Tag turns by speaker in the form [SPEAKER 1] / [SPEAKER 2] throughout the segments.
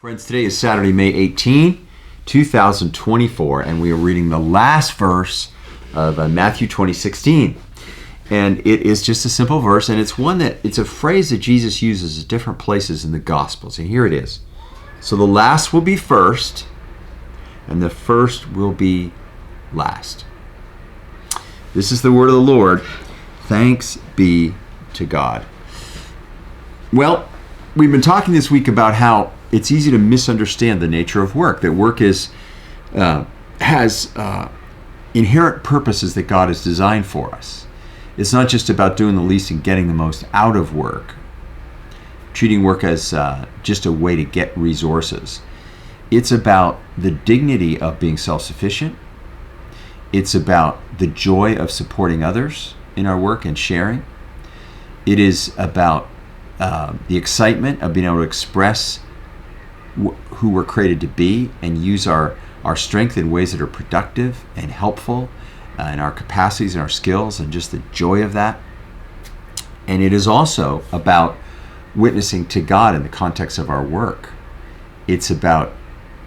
[SPEAKER 1] Friends, today is Saturday, May 18, 2024, and we are reading the last verse of Matthew 20:16. And it is just a simple verse, and it's a phrase that Jesus uses at different places in the Gospels. And here it is. So the last will be first, and the first will be last. This is the word of the Lord. Thanks be to God. Well, we've been talking this week about how it's easy to misunderstand the nature of work. That work has inherent purposes that God has designed for us. It's not just about doing the least and getting the most out of work, treating work as just a way to get resources. It's about the dignity of being self-sufficient. It's about the joy of supporting others in our work and sharing. It is about the excitement of being able to express who we're created to be and use our strength in ways that are productive and helpful, and our capacities and our skills, and just the joy of that. And it is also about witnessing to God in the context of our work. It's about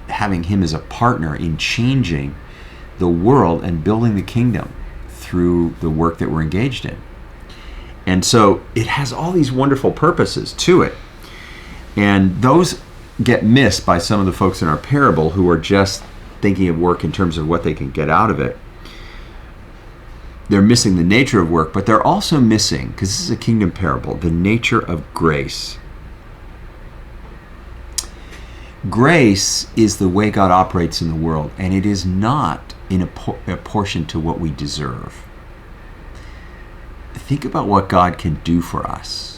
[SPEAKER 1] having Him as a partner in changing the world and building the kingdom through the work that we're engaged in. And so it has all these wonderful purposes to it. And those get missed by some of the folks in our parable who are just thinking of work in terms of what they can get out of it. They're missing the nature of work, but they're also missing, because this is a kingdom parable, the nature of grace. Grace is the way God operates in the world, and it is not in proportion to what we deserve. Think about what God can do for us.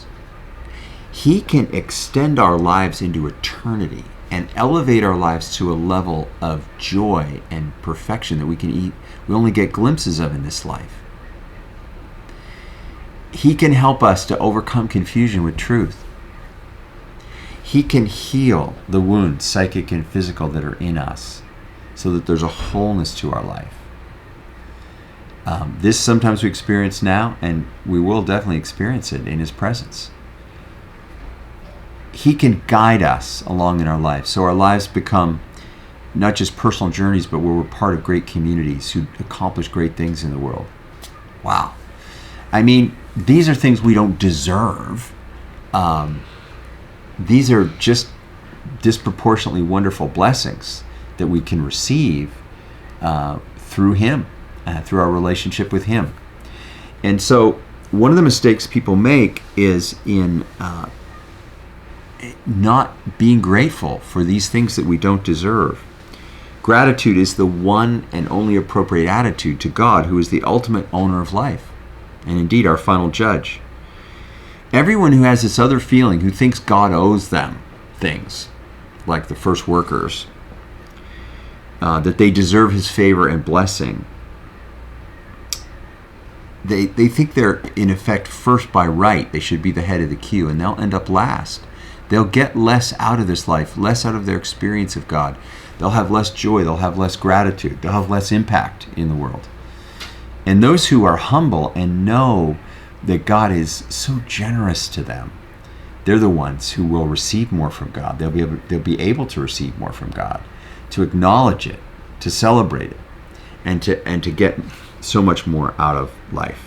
[SPEAKER 1] He can extend our lives into eternity and elevate our lives to a level of joy and perfection that we only get glimpses of in this life. He can help us to overcome confusion with truth. He can heal the wounds, psychic and physical, that are in us so that there's a wholeness to our life. This sometimes we experience now, and we will definitely experience it in His presence. He can guide us along in our lives, so our lives become not just personal journeys, but where we're part of great communities who accomplish great things in the world. Wow. I mean, these are things we don't deserve. These are just disproportionately wonderful blessings that we can receive through Him, through our relationship with Him. And so one of the mistakes people make is in not being grateful for these things that we don't deserve. Gratitude is the one and only appropriate attitude to God, who is the ultimate owner of life, and indeed our final judge. Everyone who has this other feeling, who thinks God owes them things, like the first workers, that they deserve His favor and blessing, they think they're in effect first by right. They should be the head of the queue, and they'll end up last. They'll get less out of this life, less out of their experience of God. They'll have less joy, they'll have less gratitude, they'll have less impact in the world. And those who are humble and know that God is so generous to them, they're the ones who will receive more from God. They'll be able to receive more from God, to acknowledge it, to celebrate it, and to get so much more out of life.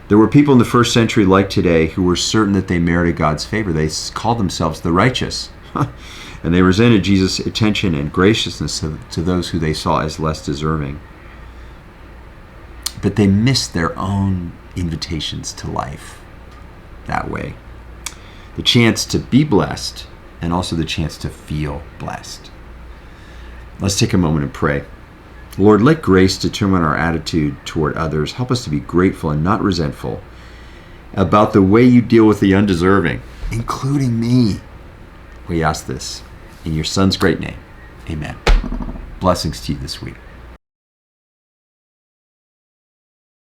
[SPEAKER 1] There were people in the first century like today who were certain that they merited God's favor. They called themselves the righteous. And they resented Jesus' attention and graciousness to those who they saw as less deserving. But they missed their own invitations to life that way. The chance to be blessed, and also the chance to feel blessed. Let's take a moment and pray. Lord, let grace determine our attitude toward others. Help us to be grateful and not resentful about the way You deal with the undeserving, including me. We ask this in Your Son's great name. Amen. Blessings to you this week.